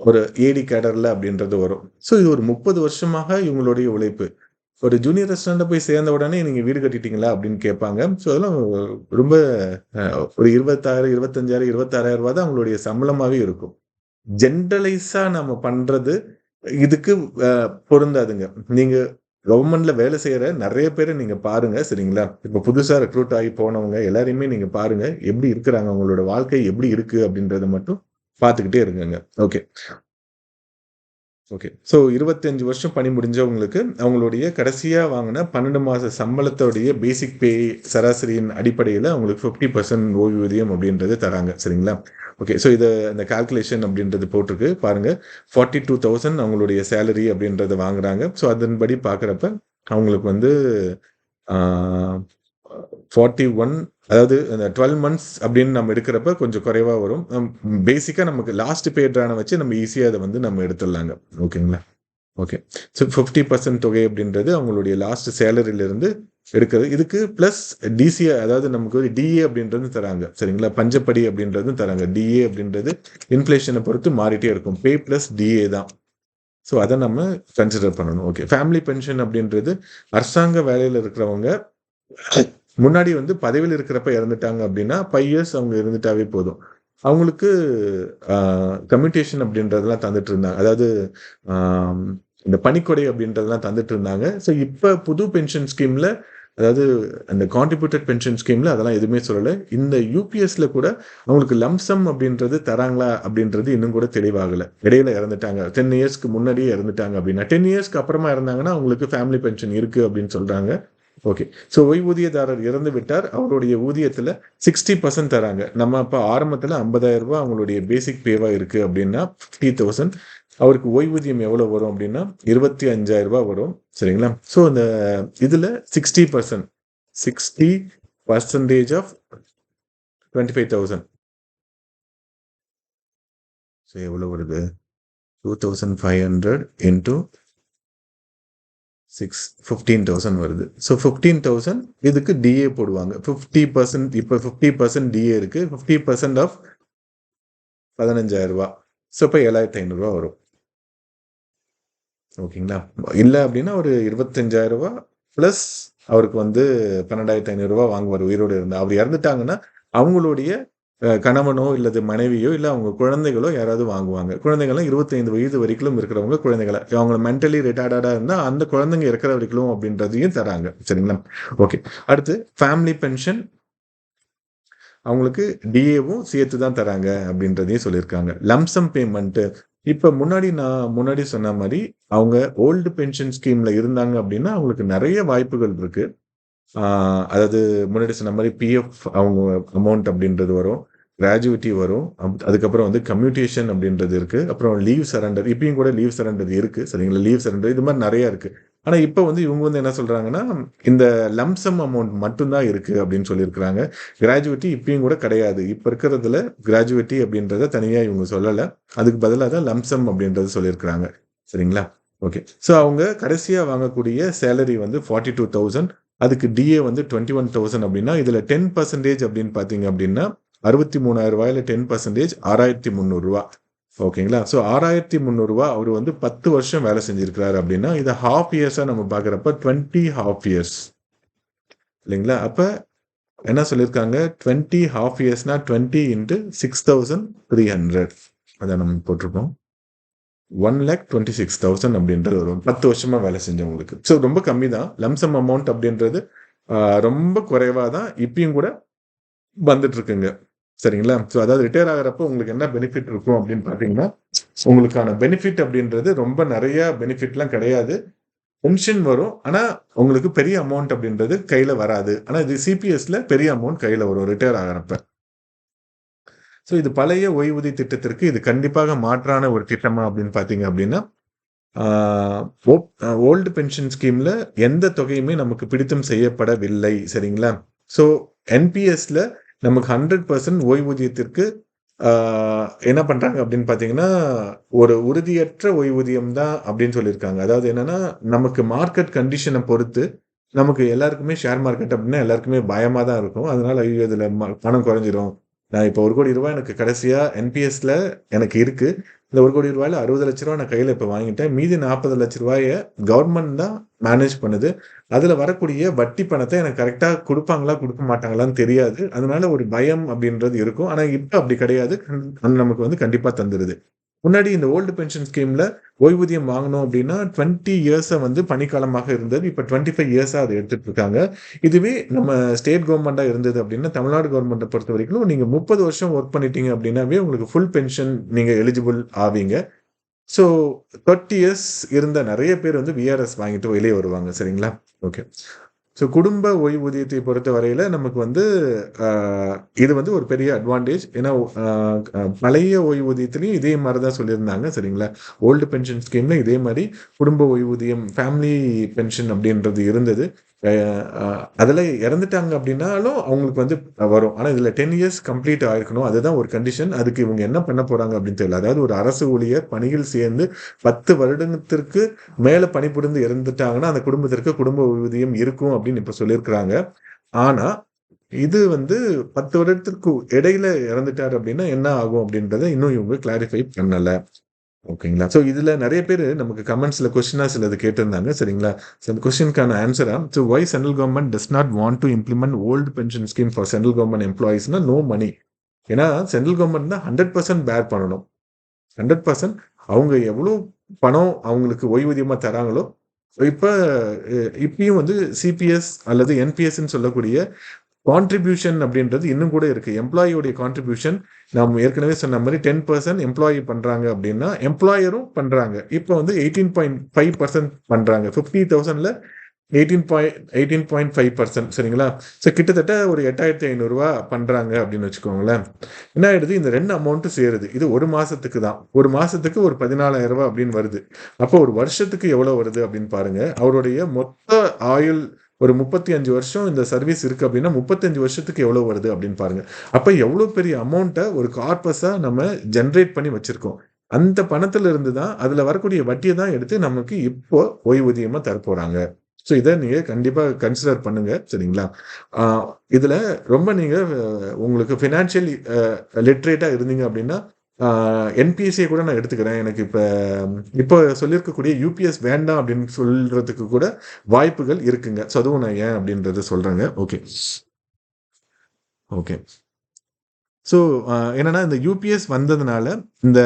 ஒரு ஏடி கேடர்ல அப்படின்றது வரும். ஸோ இது ஒரு 30 வருஷமாக இவங்களுடைய உழைப்பு. ஒரு ஜூனியர் ரெஸ்டாரண்ட்டை போய் சேர்ந்த உடனே நீங்க வீடு கட்டிட்டீங்களா அப்படின்னு கேட்பாங்க. ஸோ அதெல்லாம் ரொம்ப ஒரு 26,000 25,000 26,000 ரூபாய் தான் அவங்களுடைய சம்பளமாவே இருக்கும். ஜென்ரலைஸா நம்ம பண்றது இதுக்கு பொருந்தாதுங்க. நீங்க கவர்மெண்ட்ல வேலை செய்யற நிறைய பேரை நீங்க பாருங்க. சரிங்களா? இப்ப புதுசா ரெக்ரூட் ஆகி போனவங்க எல்லாரையுமே நீங்க பாருங்க. எப்படி இருக்கிறாங்க, அவங்களோட வாழ்க்கை எப்படி இருக்கு அப்படின்றத மட்டும் பார்த்துக்கிட்டே இருங்கங்க. ஓகே. ஓகே. ஸோ 25 வருஷம் பணி முடிஞ்சவங்களுக்கு அவங்களுடைய கடைசியா வாங்கின 12 மாச சம்பளத்தோடைய பேசிக் பே சராசரியின் அடிப்படையில் அவங்களுக்கு 50% ஓய்வூதியம் அப்படின்றது தராங்க. சரிங்களா? ஓகே. ஸோ இதை இந்த கால்குலேஷன் அப்படின்றது போட்டிருக்கு பாருங்க. 42,000 அவங்களுடைய சேலரி அப்படின்றத வாங்குறாங்க. ஸோ அதன்படி பார்க்குறப்ப அவங்களுக்கு வந்து 41 அதாவது அந்த 12 மந்த்ஸ் அப்படின்னு நம்ம எடுக்கிறப்ப கொஞ்சம் குறைவா வரும். பேசிக்கா நமக்கு லாஸ்ட் பேட்ரான வச்சு நம்ம ஈஸியா அதை வந்து நம்ம எடுத்துடலாங்க. ஓகேங்களா? ஓகே. ஸோ 50% தொகை அப்படின்றது அவங்களுடைய லாஸ்ட் சேலரியிலிருந்து எடுக்கிறது. இதுக்கு பிளஸ் டிசிஏ அதாவது நமக்கு ஒரு டிஏ அப்படின்றது தராங்க. சரிங்களா? பஞ்சப்படி அப்படின்றதும் தராங்க. டிஏ அப்படின்றது இன்ஃபிளேஷனை பொறுத்து மாறிட்டே இருக்கும். பே பிளஸ் டிஏ தான். ஸோ அதை நம்ம கன்சிடர் பண்ணணும். ஓகே. ஃபேமிலி பென்ஷன் அப்படின்றது அரசாங்க வேலையில் இருக்கிறவங்க முன்னாடி வந்து பதவியில் இருக்கிறப்ப இறந்துட்டாங்க அப்படின்னா 5 இயர்ஸ் அவங்க இருந்துட்டாவே போதும். அவங்களுக்கு கம்யூட்டேஷன் அப்படின்றதெல்லாம் தந்துட்டு இருந்தாங்க. அதாவது இந்த பணிக்கொடை அப்படின்றதெல்லாம் தந்துட்டு இருந்தாங்க. ஸோ இப்போ புது பென்ஷன் ஸ்கீம்ல அதாவது அந்த கான்ட்ரிபியூட்டட் பென்ஷன் ஸ்கீம்ல அதெல்லாம் எதுவுமே சொல்லலை. இந்த யூபிஎஸ்ல கூட அவங்களுக்கு லம்சம் அப்படின்றது தராங்களா அப்படின்றது இன்னும் கூட தெளிவாகலை. இடையில இறந்துட்டாங்க 10 இயர்ஸ்க்கு முன்னாடியே இறந்துட்டாங்க அப்படின்னா 10 இயர்ஸ்க்கு அப்புறமா இருந்தாங்கன்னா அவங்களுக்கு ஃபேமிலி பென்ஷன் இருக்கு அப்படின்னு சொல்றாங்க. ஓகே. ஸோ ஓய்வூதியதாரர் இறந்து விட்டார். அவருடைய ஊதியத்தில் 60% தராங்க. நம்ம இப்போ ஆரம்பத்தில் 50,000 ரூபாய் அவங்களுடைய பேசிக் பேவா இருக்கு அப்படின்னா 50,000 அவருக்கு ஓய்வூதியம் எவ்வளோ வரும் அப்படின்னா 25,000 ரூபாய் வரும். சரிங்களா? ஸோ இந்த இதில் 60% ஆஃப் 25,000. ஸோ எவ்வளோ வருது? 2,500 இன்ட்டு 15,000 வருது. ஸோ 15,000 இதுக்கு டிஏ போடுவாங்க. 50%. இப்போ 50% டிஏ இருக்கு. 50% ஆஃப் 15,000 ரூபா. ஸோ இப்போ 7,500 ரூபா வரும். ஓகேங்களா? இல்லை அப்படின்னா ஒரு 25,000 ரூபா ப்ளஸ் அவருக்கு வந்து 12,500 ரூபா வாங்குவார் உயிரோடு இருந்தால். அவர் இறந்துட்டாங்கன்னா அவங்களுடைய கணவனோ இல்லது மனைவியோ இல்லை அவங்க குழந்தைகளோ யாராவது வாங்குவாங்க. குழந்தைகள்லாம் 25 வயது வரைக்கும் இருக்கிறவங்க குழந்தைகளை, அவங்க மென்டலி ரிட்டார்டாக இருந்தால் அந்த குழந்தைங்க இருக்கிற வரைக்கும் அப்படின்றதையும் தராங்க. சரிங்களா? ஓகே. அடுத்து ஃபேமிலி பென்ஷன் அவங்களுக்கு டிஏவும் சேர்த்து தான் தராங்க அப்படின்றதையும் சொல்லியிருக்காங்க. லம்சம் பேமெண்ட்டு இப்போ நான் முன்னாடி சொன்ன மாதிரி அவங்க ஓல்டு பென்ஷன் ஸ்கீம்ல இருந்தாங்க அப்படின்னா அவங்களுக்கு நிறைய வாய்ப்புகள் இருக்கு. அதாவது முன்னாடி சொன்ன மாதிரி பிஎஃப் அவங்க அமௌண்ட் அப்படின்றது வரும், கிராஜுவிட்டி வரும், அதுக்கப்புறம் வந்து கம்யூட்டேஷன் அப்படின்றது இருக்கு, அப்புறம் லீவ் சரண்டர். இப்பயும் கூட லீவ் சரண்டர் இருக்கு. சரிங்களா? லீவ் சரண்டர் இது மாதிரி நிறைய இருக்கு. ஆனா இப்போ வந்து இவங்க வந்து என்ன சொல்றாங்கன்னா இந்த லம்சம் அமௌண்ட் மட்டும்தான் இருக்கு அப்படின்னு சொல்லியிருக்கிறாங்க. கிராஜுவிட்டி இப்பயும் கூட கிடையாது. இப்போ இருக்கிறதுல கிராஜுவிட்டி அப்படின்றத தனியா இவங்க சொல்லலை. அதுக்கு பதிலாக தான் லம்சம் அப்படின்றது சொல்லியிருக்கிறாங்க. சரிங்களா? ஓகே. ஸோ அவங்க கடைசியா வாங்கக்கூடிய சேலரி வந்து 42,000. அதுக்கு டிஏ வந்து 21,000 அப்படின்னா இதுல 10% அப்படின்னு பாத்தீங்க அப்படின்னா 63,000 ரூபாயில 10% 6,300 ரூபா. ஓகேங்களா? ஸோ 6,300 ரூபா அவர் வந்து 10 வருஷம் வேலை செஞ்சிருக்கிறாரு அப்படின்னா இதை ஹாஃப் இயர்ஸா நம்ம பாக்குறப்ப 20 ஹாஃப் இயர்ஸ் இல்லைங்களா? அப்ப என்ன சொல்லியிருக்காங்க? 20 ஹாஃப் இயர்ஸ்னா 20 இன்ட்டு 6,300 அதை நம்ம போட்டிருக்கோம். 1,26,000 அப்படின்றது வரும் 10 வருஷமா வேலை செஞ்சவங்களுக்கு. ஸோ ரொம்ப கம்மி தான். லம்சம் அமௌண்ட் அப்படின்றது ரொம்ப குறைவாக தான் இப்பயும் கூட வந்துட்டு இருக்குங்க. சரிங்களா? ஸோ அதாவது ரிட்டையர் ஆகிறப்போ உங்களுக்கு என்ன பெனிஃபிட் இருக்கும் அப்படின்னு பார்த்தீங்கன்னா உங்களுக்கான பெனிஃபிட் அப்படின்றது ரொம்ப நிறைய பெனிஃபிட்லாம் கிடையாது. பென்ஷன் வரும், ஆனால் உங்களுக்கு பெரிய அமௌண்ட் அப்படின்றது கையில் வராது. ஆனால் இது சிபிஎஸ்ல பெரிய அமௌண்ட் கையில் வரும் ரிட்டையர் ஆகிறப்ப. ஸோ இது பழைய ஓய்வூதிய திட்டத்திற்கு இது கண்டிப்பாக மாற்றான ஒரு திட்டமா அப்படின்னு பார்த்தீங்க அப்படின்னா ஓல்டு பென்ஷன் ஸ்கீம்ல எந்த தொகையுமே நமக்கு பிடித்தம் செய்யப்படவில்லை. சரிங்களா? ஸோ என்பிஎஸ்ல நமக்கு 100% ஓய்வூதியத்திற்கு என்ன பண்றாங்க அப்படின்னு பார்த்தீங்கன்னா ஒரு உறுதியற்ற ஓய்வூதியம் தான் அப்படின்னு சொல்லியிருக்காங்க. அதாவது என்னன்னா நமக்கு மார்க்கெட் கண்டிஷனை பொறுத்து நமக்கு எல்லாருக்குமே ஷேர் மார்க்கெட் அப்படின்னா எல்லாருக்குமே பயமா தான் இருக்கும். அதனால ஐயோ இதுல பணம் குறைஞ்சிரும், நான் இப்போ 1 கோடி ரூபாய் எனக்கு கடைசியா என்பிஎஸ்ல எனக்கு இருக்கு, இந்த 1 கோடி ரூபாயில 60 லட்ச ரூபாய் நான் கையில இப்போ வாங்கிட்டேன், மீதி 40 லட்ச ரூபாயை கவர்மெண்ட் தான் மேனேஜ் பண்ணுது, அதுல வரக்கூடிய வட்டி பணத்தை எனக்கு கரெக்டா கொடுப்பாங்களா கொடுக்க மாட்டாங்களான்னு தெரியாது, அதனால ஒரு பயம் அப்படின்றது இருக்கும். ஆனா இப்போ அப்படி கிடையாது, நமக்கு வந்து கண்டிப்பா தந்துருது. முன்னாடி இந்த ஓல்டு பென்ஷன் ஸ்கீம்ல ஓய்வூதியம் வாங்கணும் அப்படின்னா 20 இயர்ஸை வந்து பணிக்காலமாக இருந்தது. இப்போ 25 இயர்ஸா அதை எடுத்துட்டு இருக்காங்க. இதுவே நம்ம ஸ்டேட் கவர்மெண்டா இருந்தது அப்படின்னா தமிழ்நாடு கவர்மெண்ட்டை பொறுத்த வரைக்கும் நீங்க 30 வருஷம் ஒர்க் பண்ணிட்டீங்க அப்படின்னாவே உங்களுக்கு ஃபுல் பென்ஷன் நீங்க எலிஜிபிள் ஆவீங்க. ஸோ 30 இயர்ஸ் இருந்த நிறைய பேர் வந்து விஆர்எஸ் வாங்கிட்டு வெளியே வருவாங்க. சரிங்களா? ஓகே. ஸோ குடும்ப ஓய்வூதியத்தை பொறுத்த வரையில் நமக்கு வந்து இது வந்து ஒரு பெரிய அட்வான்டேஜ். ஏன்னா பழைய ஓய்வூதியத்துலையும் இதே மாதிரி தான் சொல்லியிருந்தாங்க. சரிங்களா? ஓல்டு பென்ஷன் ஸ்கீமில் இதே மாதிரி குடும்ப ஓய்வூதியம் ஃபேமிலி பென்ஷன் அப்படின்றது இருந்தது. அதில் இறந்துட்டாங்க அப்படின்னாலும் அவங்களுக்கு வந்து வரும். ஆனால் இதில் 10 இயர்ஸ் கம்ப்ளீட் ஆயிருக்கணும், அதுதான் ஒரு கண்டிஷன். அதுக்கு இவங்க என்ன பண்ண போகிறாங்க அப்படின்னு தெரியல. அதாவது ஒரு அரசு ஊழியர் பணியில் சேர்ந்து 10 வருடத்திற்கு மேலே பணிபுரிந்து இறந்துட்டாங்கன்னா அந்த குடும்பத்திற்கு குடும்ப ஊதியம் இருக்கும் அப்படின்னு இப்போ சொல்லியிருக்கிறாங்க. ஆனால் இது வந்து 10 வருடத்திற்கு இடையில இறந்துட்டார் அப்படின்னா என்ன ஆகும் அப்படின்றத இன்னும் இவங்க கிளாரிஃபை பண்ணலை. ஓகேங்களா? ஸோ இதில் நிறைய பேர் நமக்கு கமெண்ட்ஸில் கொஸ்டினாக சிலது கேட்டிருந்தாங்க. சரிங்களா? ஸோ அந்த கொஸ்டினுக்கான ஆன்சரா, so why central government does not want to implement old pension scheme for central government எம்ப்ளாயிஸ்னா நோ மணி. ஏன்னா சென்ட்ரல் கவர்மெண்ட் தான் 100% பேர் பண்ணணும். 100% அவங்க எவ்வளோ பணம் அவங்களுக்கு ஓய்வூதியமாக தராங்களோ இப்போ இப்பயும் வந்து சிபிஎஸ் அல்லது என்பிஎஸ்ன்னு சொல்லக்கூடிய கான்ட்ரிபியூஷன் அப்படின்றது இன்னும் கூட இருக்கு. எம்ப்ளாயியோடைய கான்ட்ரிபியூஷன் நாம் ஏற்கனவே சொன்ன மாதிரி 10% எம்ப்ளாயி பண்றாங்க அப்படின்னா எம்ப்ளாயரும் பண்றாங்க. இப்போ வந்து 18.5% பண்றாங்க. 50,000ல 18.5%. சரிங்களா? ஸோ கிட்டத்தட்ட ஒரு 8,500 ரூபா பண்றாங்க அப்படின்னு வச்சுக்கோங்களேன். என்ன ஆயிடுது? இந்த 2 அமௌண்ட்டும் சேருது. இது ஒரு மாசத்துக்கு தான். ஒரு மாசத்துக்கு ஒரு 14,000 ரூபாய் அப்படின்னு வருது. அப்போ ஒரு வருஷத்துக்கு எவ்வளவு வருது அப்படின்னு பாருங்க. அவருடைய மொத்த ஆயுள் ஒரு 35 வருஷம் இந்த சர்வீஸ் இருக்கு அப்படின்னா 35 வருஷத்துக்கு எவ்வளவு வருது அப்படின்னு பாருங்க. அப்ப எவ்வளவு பெரிய அமௌண்ட்டை ஒரு கார்பஸா நம்ம ஜென்ரேட் பண்ணி வச்சிருக்கோம். அந்த பணத்துல இருந்து தான் அதுல வரக்கூடிய வட்டியை தான் எடுத்து நமக்கு இப்போ ஓய்வூதியமா தரப்போறாங்க. ஸோ இதை நீங்க கண்டிப்பா கன்சிடர் பண்ணுங்க. சரிங்களா? இதுல ரொம்ப நீங்க உங்களுக்கு ஃபினான்ஷியல் லிட்ரேட்டா இருந்தீங்க அப்படின்னா என்பிஎஸ்சியை கூட நான் எடுத்துக்கிறேன். எனக்கு இப்போ சொல்லியிருக்கக்கூடிய யூபிஎஸ் வேண்டாம் அப்படின்னு சொல்றதுக்கு கூட வாய்ப்புகள் இருக்குங்க. ஸோ அதுவும் நான் ஏன் அப்படின்றத சொல்றேங்க. Okay okay. ஸோ என்னன்னா இந்த யூபிஎஸ் வந்ததுனால இந்த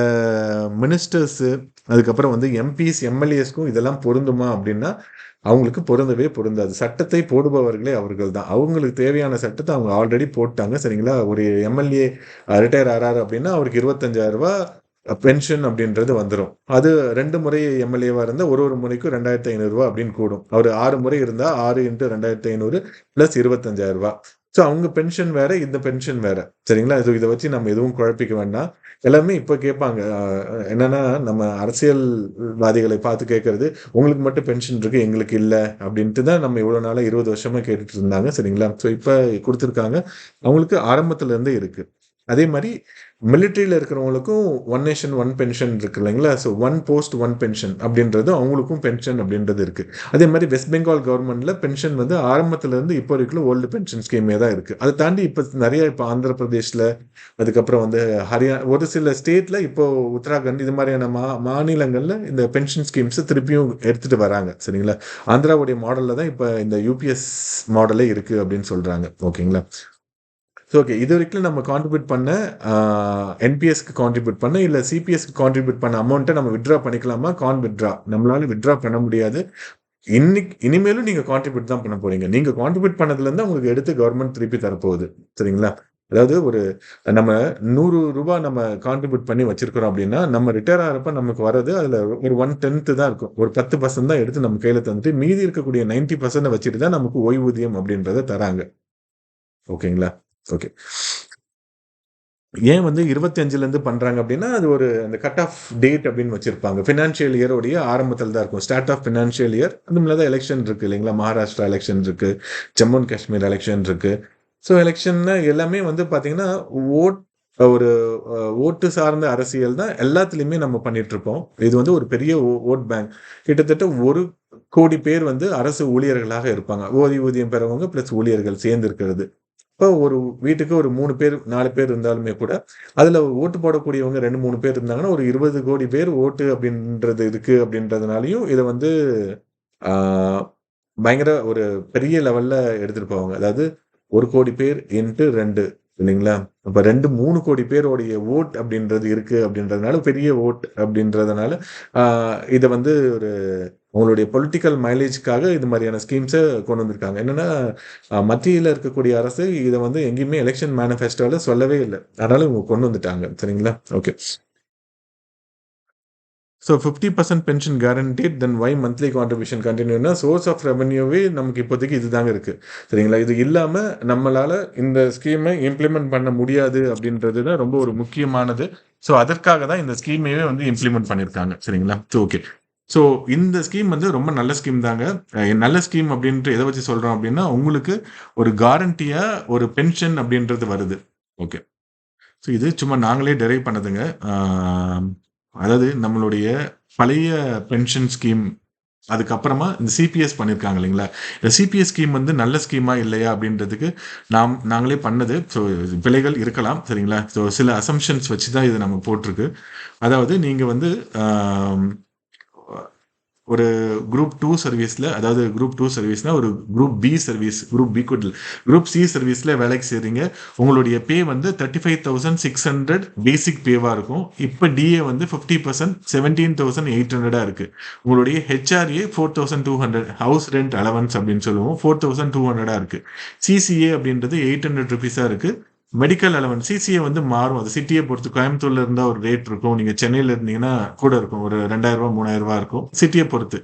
மினிஸ்டர்ஸு அதுக்கப்புறம் வந்து எம்பிஸ் எம்எல்ஏஸ்க்கும் இதெல்லாம் பொருந்துமா அப்படின்னா அவங்களுக்கு பொருந்தவே பொருந்தாது. சட்டத்தை போடுபவர்களே அவர்கள் தான். அவங்களுக்கு தேவையான சட்டத்தை அவங்க ஆல்ரெடி போட்டாங்க. சரிங்களா? ஒரு எம்எல்ஏ ரிட்டையர் ஆறாரு அப்படின்னா அவருக்கு 25,000 பென்ஷன் அப்படின்றது வந்துடும். அது 2 முறை எம்எல்ஏவா இருந்தால் ஒரு முறைக்கும் 2,500 அப்படின்னு கூடும். அவர் 6 முறை இருந்தால் 6 × 2,500 + 25,000. ஸோ அவங்க பென்ஷன் வேற, இந்த பென்ஷன் வேற. சரிங்களா? இதை வச்சு நம்ம எதுவும் குழப்பிக்க வேண்டாம். எல்லாமே இப்போ கேட்பாங்க. என்னன்னா நம்ம அரசியல்வாதிகளை பார்த்து கேட்கறது, உங்களுக்கு மட்டும் பென்ஷன் இருக்கு எங்களுக்கு இல்லை அப்படின்ட்டு தான் நம்ம இவ்வளோ நாளாக 20 வருஷமா கேட்டுட்டு இருந்தாங்க. சரிங்களா? ஸோ இப்போ கொடுத்துருக்காங்க. அவங்களுக்கு ஆரம்பத்துல இருந்தே இருக்கு. அதே மாதிரி மிலிட்ரியில் இருக்கிறவங்களுக்கும் ஒன் நேஷன் ஒன் பென்ஷன் இருக்கு இல்லைங்களா? So one post one pension அப்படின்றது அவங்களுக்கும் பென்ஷன் அப்படின்றது இருக்கு. அதே மாதிரி வெஸ்ட் பெங்கால் கவர்மெண்ட்ல பென்ஷன் வந்து ஆரம்பத்துல இருந்து இப்போ வரைக்கும் ஓல்டு பென்ஷன் ஸ்கீமே தான் இருக்கு. அதை தாண்டி இப்போ நிறைய இப்போ ஆந்திர பிரதேஷ்ல அதுக்கப்புறம் வந்து ஹரியானா ஒரு சில ஸ்டேட்ல இப்போ உத்தராகண்ட் இது மாதிரியான மாநிலங்கள்ல இந்த பென்ஷன் ஸ்கீம்ஸ் திருப்பியும் எடுத்துட்டு வராங்க. சரிங்களா? ஆந்திராவுடைய மாடல்ல தான் இப்போ இந்த யூபிஎஸ் மாடலே இருக்கு அப்படின்னு சொல்றாங்க. ஓகேங்களா? So okay. இது வரைக்கும் நம்ம கான்ட்ரிபியூட் பண்ண என்பிஎஸ்க்கு கான்ட்ரிபியூட் பண்ண இல்லை சிபிஎஸ்க்கு கான்ட்ரிபியூட் பண்ண அமௌண்ட்டை நம்ம வித்ட்ரா பண்ணிக்கலாமா? வித்ட்ரா நம்மளால வித்ட்ரா பண்ண முடியாது. இனிமேலும் நீங்க கான்ட்ரிபியூட் தான் பண்ண போறீங்க. நீங்க கான்ட்ரிபியூட் பண்ணதுல இருந்து உங்களுக்கு எடுத்து கவர்மெண்ட் திருப்பி தரப்போகுது. சரிங்களா? அதாவது நம்ம ரூ. 100 நம்ம கான்ட்ரிபியூட் பண்ணி வச்சிருக்கிறோம் அப்படின்னா நம்ம ரிட்டையர் ஆகிறப்ப நமக்கு வர்றது அதுல ஒரு 1/10 தான் இருக்கும். ஒரு 10% தான் எடுத்து நம்ம கையில தந்துட்டு மீதி இருக்கக்கூடிய 90% வச்சுட்டு தான் நமக்கு ஓய்வூதியம் அப்படின்றத தராங்க. ஓகேங்களா? ஓகே. ஏன் வந்து 25ல இருந்து பண்றாங்க அப்படின்னா அது அந்த கட் ஆஃப் டேட் அப்படின்னு வச்சிருப்பாங்க. ஃபினான்ஷியல் இயரோடைய ஆரம்பத்தில் தான் இருக்கும். ஸ்டார்ட் ஆஃப் ஃபினான்ஷியல் இயர் அது மேலே தான் எலெக்ஷன் இருக்கு இல்லைங்களா? மகாராஷ்டிரா எலெக்ஷன் இருக்கு, ஜம்மு அண்ட் காஷ்மீர் எலெக்ஷன் இருக்கு. ஸோ எலெக்ஷன்னா எல்லாமே வந்து பார்த்தீங்கன்னா ஓட் ஒரு ஓட்டு சார்ந்த அரசியல் தான் எல்லாத்துலேயுமே நம்ம பண்ணிட்டு இருப்போம். இது வந்து ஒரு பெரிய ஓட் பேங்க். கிட்டத்தட்ட 1 கோடி பேர் வந்து அரசு ஊழியர்களாக இருப்பாங்க. ஓய்வூதியம் பெறவங்க பிளஸ் ஊழியர்கள் சேர்ந்து இருக்கிறது. இப்போ ஒரு வீட்டுக்கு ஒரு 3 பேர் 4 பேர் இருந்தாலுமே கூட அதுல ஓட்டு போடக்கூடியவங்க 2, 3 பேர் இருந்தாங்கன்னா ஒரு 20 கோடி பேர் ஓட்டு அப்படின்றது இருக்கு அப்படின்றதுனாலையும் இதை வந்து ஆஹ், பயங்கர ஒரு பெரிய லெவல்ல எடுத்துட்டு போவாங்க. அதாவது 1 கோடி பேர் இன்ட்டு 2 இல்லைங்களா? அப்ப 3 கோடி பேருடைய ஓட் அப்படின்றது இருக்கு அப்படின்றதுனால பெரிய ஓட் அப்படின்றதுனால இதை வந்து உங்களுடைய பொலிட்டிக்கல் மைலேஜ்க்காக இது மாதிரியான ஸ்கீம்ஸை கொண்டு வந்திருக்காங்க. என்னன்னா மத்தியில் இருக்கக்கூடிய அரசு இதை வந்து எங்கேயுமே எலெக்ஷன் மேனிஃபெஸ்டோவில் சொல்லவே இல்லை. அதனால இவங்க கொண்டு வந்துட்டாங்க. சரிங்களா? Okay. So 50% pension guaranteed then why monthly contribution கண்டினியூனா சோர்ஸ் ஆஃப் ரெவன்யூவே நமக்கு இப்போதைக்கு இதுதாங்க இருக்கு. சரிங்களா? இது இல்லாமல் நம்மளால இந்த ஸ்கீமை இம்ப்ளிமெண்ட் பண்ண முடியாது அப்படின்றது தான் ரொம்ப ஒரு முக்கியமானது. ஸோ அதற்காக தான் இந்த ஸ்கீமையே வந்து இம்ப்ளிமெண்ட் பண்ணியிருக்காங்க. சரிங்களா? So okay. ஸோ இந்த ஸ்கீம் வந்து ரொம்ப நல்ல ஸ்கீம் தாங்க. நல்ல ஸ்கீம் அப்படின்ட்டு எதை வச்சு சொல்கிறோம் அப்படின்னா உங்களுக்கு ஒரு கேரண்டியாக ஒரு பென்ஷன் அப்படின்றது வருது. ஓகே. ஸோ இது சும்மா நாங்களே டெரைவ் பண்ணதுங்க. அதாவது நம்மளுடைய பழைய பென்ஷன் ஸ்கீம் அதுக்கப்புறமா இந்த சிபிஎஸ் பண்ணியிருக்காங்க இல்லைங்களா? இந்த சிபிஎஸ் ஸ்கீம் வந்து நல்ல ஸ்கீமா இல்லையா அப்படின்றதுக்கு நாங்களே பண்ணது. ஸோ பிழைகள் இருக்கலாம். சரிங்களா? ஸோ சில அசம்ஷன்ஸ் வச்சு தான் இது நம்ம போட்டிருக்கு. அதாவது நீங்கள் வந்து ஒரு குரூப் 2 சர்வீஸில், அதாவது குரூப் 2 சர்வீஸ்னால் ஒரு group B service, group C சர்வீஸில் வேலைக்கு செய்கிறீங்க. உங்களுடைய பே வந்து 35,600 பேசிக் பேவாக இருக்கும். இப்போ டிஏ வந்து 50% 17,800 இருக்குது. உங்களுடைய ஹெச்ஆர்ஏ 4,200 ஹவுஸ் ரெண்ட் அலவன்ஸ் அப்படின்னு சொல்லுவோம் 4,200 இருக்குது. சிசிஏ அப்படின்றது 800 ருபீஸாக இருக்குது. மெடிக்கல் அலவன்ஸ் சிசிஏ வந்து மாறும். அது சிட்டியை பொறுத்து. கோயம்புத்தூர்ல இருந்தால் ஒரு ரேட் இருக்கும். நீங்கள் சென்னையில் இருந்தீங்கன்னா கூட இருக்கும். ஒரு 2,000 3,000 இருக்கும் சிட்டியை பொறுத்து.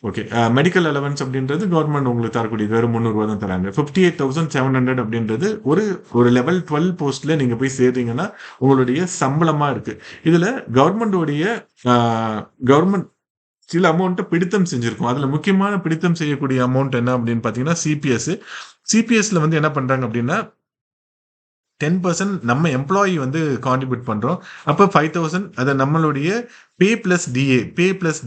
ஓகே. மெடிக்கல் அலவன்ஸ் அப்படின்றது கவர்மெண்ட் உங்களுக்கு தரக்கூடியது. வெறும் 300 தான் தராங்க. 58,700 அப்படின்றது ஒரு லெவல் 12 போஸ்ட்ல நீங்க போய் சேர்றீங்கன்னா உங்களுடைய சம்பளமா இருக்கு. இதுல கவர்மெண்ட் சில அமௌண்ட்டை பிடித்தம் செஞ்சிருக்கும். அதில் முக்கியமான பிடித்தம் செய்யக்கூடிய அமௌண்ட் என்ன அப்படின்னு பார்த்தீங்கன்னா சிபிஎஸ். சிபிஎஸ்ல வந்து என்ன பண்றாங்க அப்படின்னா 10% நம்ம எம்ப்ளாயி வந்து கான்ட்ரிபியூட் பண்றோம். அப்போ 5000 அதை நம்மளுடைய பே பிளஸ்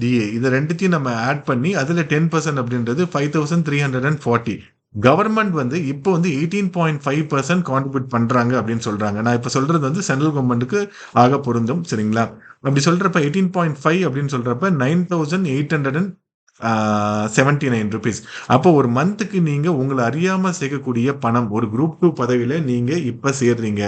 டிஏ இது ரெண்டுத்தையும் நம்ம ஆட் பண்ணி அதில் 10% அப்படின்றது 5340. கவர்மெண்ட் வந்து இப்போ வந்து 18.5% கான்ட்ரிபியூட் பண்றாங்க அப்படின்னு சொல்றாங்க. நான் இப்போ சொல்றது வந்து சென்ட்ரல் கவர்மெண்ட்டுக்கு ஆக பொருந்தும், சரிங்களா? அப்படி சொல்றப்ப 18.5 அப்படின்னு சொல்றப்ப 9879 ருபீஸ். அப்போ ஒரு மந்த்துக்கு நீங்க உங்களை அறியாம சேர்க்கக்கூடிய பணம், ஒரு குரூப் 2 பதவியில நீங்க இப்ப சேர்றீங்க,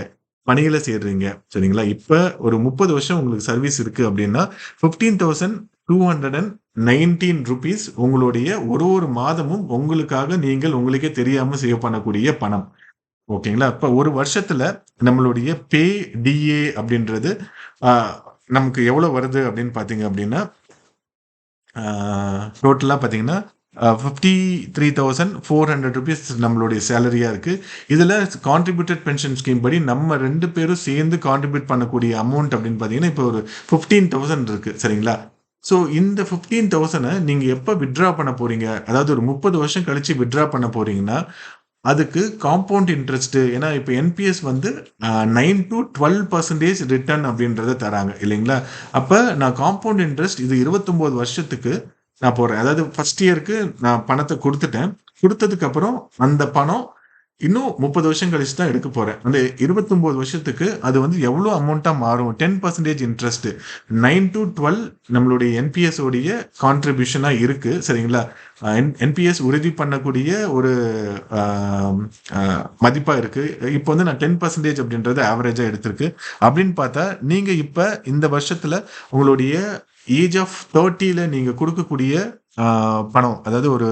பணியில சேர்றீங்க, சரிங்களா? இப்ப ஒரு 30 வருஷம் உங்களுக்கு சர்வீஸ் இருக்கு அப்படின்னா 15,219 ருபீஸ் உங்களுடைய ஒரு மாதமும் உங்களுக்காக நீங்கள் உங்களுக்கே தெரியாம சேவ் பண்ணக்கூடிய பணம். ஓகேங்களா? இப்ப ஒரு வருஷத்துல நம்மளுடைய பே டிஏ அப்படின்றது நமக்கு எவ்வளவு வருது அப்படின்னு பாத்தீங்க அப்படின்னா டோட்டலாக பார்த்தீங்கன்னா 53,400 நம்மளுடைய சேலரியாக இருக்குது. இதில் கான்ட்ரிபியூட்டட் பென்ஷன் ஸ்கீம் படி நம்ம 2 பேரும் சேர்ந்து கான்ட்ரிபியூட் பண்ணக்கூடிய அமௌண்ட் அப்படின்னு பார்த்தீங்கன்னா இப்போ ஒரு 15,000 இருக்குது, சரிங்களா? ஸோ இந்த 15,000 நீங்கள் எப்போ வித்ட்ரா பண்ண போகிறீங்க, அதாவது ஒரு 30 வருஷம் கழித்து வித்ட்ரா பண்ண போகிறீங்கன்னா அதுக்கு காம்பவுண்ட் இன்ட்ரெஸ்ட், ஏன்னா இப்போ என்பிஎஸ் வந்து 9 to 12% ரிட்டர்ன் அப்படின்றத தராங்க இல்லைங்களா? அப்போ நான் காம்பவுண்ட் இன்ட்ரெஸ்ட் இது 29 வருஷத்துக்கு நான் போடுறேன். அதாவது ஃபர்ஸ்ட் இயருக்கு நான் பணத்தை கொடுத்துட்டேன். கொடுத்ததுக்கு அப்புறம் அந்த பணம் இன்னும் 30 வருஷம் கழிச்சு தான் எடுக்க போறேன். அந்த 29 வருஷத்துக்கு அது வந்து எவ்வளோ அமௌண்ட்டா மாறும்? 10% இன்ட்ரெஸ்ட் 9 to 12 நம்மளுடைய என்பிஎஸ் உடைய கான்ட்ரிபியூஷனா இருக்கு, சரிங்களா? என்பிஎஸ் உறுதி பண்ணக்கூடிய ஒரு மதிப்பா இருக்கு. இப்போ வந்து நான் 10% அப்படின்றது ஆவரேஜா எடுத்திருக்கு. அப்படின்னு பார்த்தா நீங்க இப்ப இந்த வருஷத்துல உங்களுடைய ஏஜ் ஆஃப் 30ல நீங்க கொடுக்கக்கூடிய பணம், அதாவது ஒரு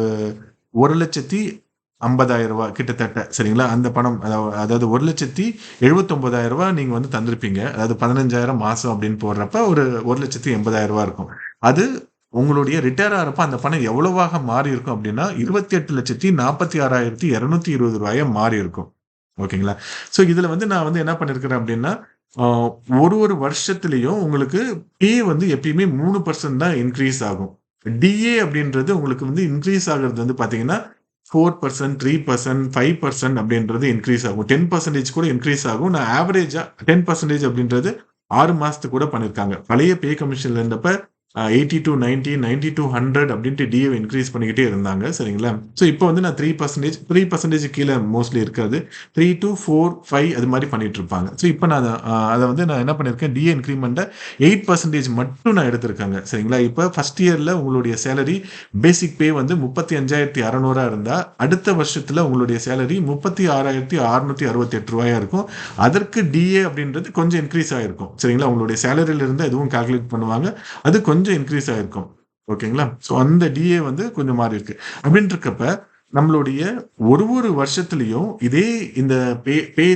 1,50,000 கிட்டத்தட்ட, சரிங்களா? அந்த பணம் அதாவது 1,79,000 நீங்க வந்து தந்திருப்பீங்க. அதாவது 15,000 மாசம் அப்படின்னு போடுறப்ப ஒரு 1,80,000 இருக்கும். அது உங்களுடைய ரிட்டையர் ஆகிறப்ப அந்த பணம் எவ்வளவாக மாறி இருக்கும் அப்படின்னா 28,46,220 மாறி இருக்கும். ஓகேங்களா? ஸோ இதுல வந்து நான் வந்து என்ன பண்ணிருக்கிறேன் அப்படின்னா ஒரு வருஷத்துலயும் உங்களுக்கு பே வந்து எப்பயுமே 3% தான் இன்க்ரீஸ் ஆகும். டிஏ அப்படின்றது உங்களுக்கு வந்து இன்க்ரீஸ் ஆகிறது வந்து பாத்தீங்கன்னா 4%, 3%, 5% அப்படின்றது இன்க்ரீஸ் ஆகும். 10% கூட இன்க்ரீஸ் ஆகும். நான் ஆவரேஜா 10% அப்படின்றது 6 மாசத்துக்கு கூட பண்ணிருக்காங்க. பழைய பே கமிஷன்ல இருந்தப்ப 80 to 90, 90 to 100 அப்படின்ட்டு டிஏ இன்க்ரீஸ் பண்ணிக்கிட்டே இருந்தாங்க, சரிங்களா? ஸோ இப்போ வந்து நான் 3% கீழே மோஸ்ட்லி இருக்காது. 3 to 4, 5 அது மாதிரி பண்ணிட்டு இருப்பாங்க. ஸோ இப்போ நான் அதை வந்து நான் என்ன பண்ணியிருக்கேன், டிஏ இன்க்ரிமெண்ட்டை 8% மட்டும் நான் எடுத்திருக்காங்க, சரிங்களா? இப்போ ஃபர்ஸ்ட் இயர்ல உங்களுடைய சேலரி பேசிக் பே வந்து 35,600 இருந்தா அடுத்த வருஷத்துல உங்களுடைய சேலரி 36,668 இருக்கும். அதற்கு டிஏ அப்படின்றது கொஞ்சம் இன்க்ரீஸ் ஆயிருக்கும், சரிங்களா? உங்களுடைய சேலரியில இருந்து எதுவும் கால்குலேட் பண்ணுவாங்க, அது கொஞ்சம் இன்க்ரீஸ் ஆயிருக்கும். ஓகேங்களா? ஸோ அந்த டிஏ வந்து கொஞ்சம் மாறி இருக்கு. அப்படின்னு இருக்கப்ப நம்மளுடைய ஒரு வருஷத்துலயும் இதே இந்த பே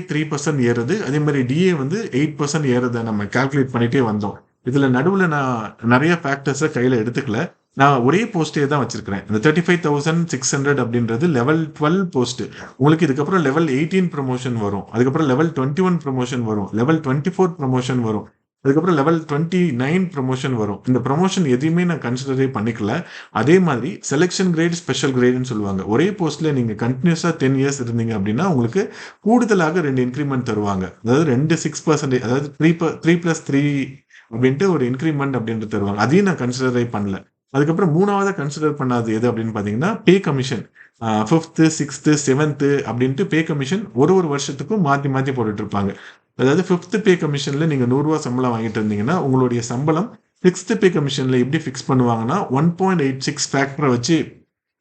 3% ஏறுது, அதே மாதிரி டிஏ வந்து 8% ஏறுதை நம்ம கால்குலேட் பண்ணிட்டே வந்தோம். இதுல நடுவுல நான் நிறைய ஃபேக்டர்ஸை கையில எடுத்துக்கல. நான் ஒரே போஸ்டே தான் வச்சிருக்கிறேன். இந்த 35,600 அப்படின்றது லெவல் 12 போஸ்ட். உங்களுக்கு இதுக்கப்புறம் லெவல் 18 ப்ரமோஷன் வரும், அதுக்கப்புறம் லெவல் 21 ப்ரமோஷன் வரும், லெவல் 24 ப்ரமோஷன் வரும், அதுக்கப்புறம் லெவல் 29 ப்ரமோஷன் வரும். இந்த ப்ரமோஷன் எதையுமே நான் கன்சிடரே பண்ணிக்கல. அதே மாதிரி செலெக்ஷன் கிரேட், ஸ்பெஷல் கிரேட்னு சொல்லுவாங்க. ஒரே போஸ்ட்ல நீங்க கண்டினியூஸா 10 இயர்ஸ் இருந்தீங்க அப்படின்னா உங்களுக்கு கூடுதலாக 2 இன்க்ரிமெண்ட் தருவாங்க. அதாவது 6%, அதாவது 3+3 அப்படின்ட்டு ஒரு இன்க்ரிமெண்ட் அப்படின்ட்டு தருவாங்க. அதையும் நான் கன்சிடரே பண்ணல. அதுக்கப்புறம் மூணாவது கன்சிடர் பண்ணாது எது அப்படின்னு பாத்தீங்கன்னா pay commission. 5th, 6th, 7th அப்படின்ட்டு பே கமிஷன் ஒரு வருஷத்துக்கும் மாத்தி மாத்தி போட்டுட்டு இருப்பாங்க. அதாவது 5th பே கமிஷன்ல நீங்க 100 ரூபாய் சம்பளம் வாங்கிட்டு இருந்தீங்கன்னா உங்களுடைய சம்பளம் 6th பே கமிஷன்ல எப்படி ஃபிக்ஸ் பண்ணுவாங்கன்னா 1.86 ஃபேக்டரை வச்சு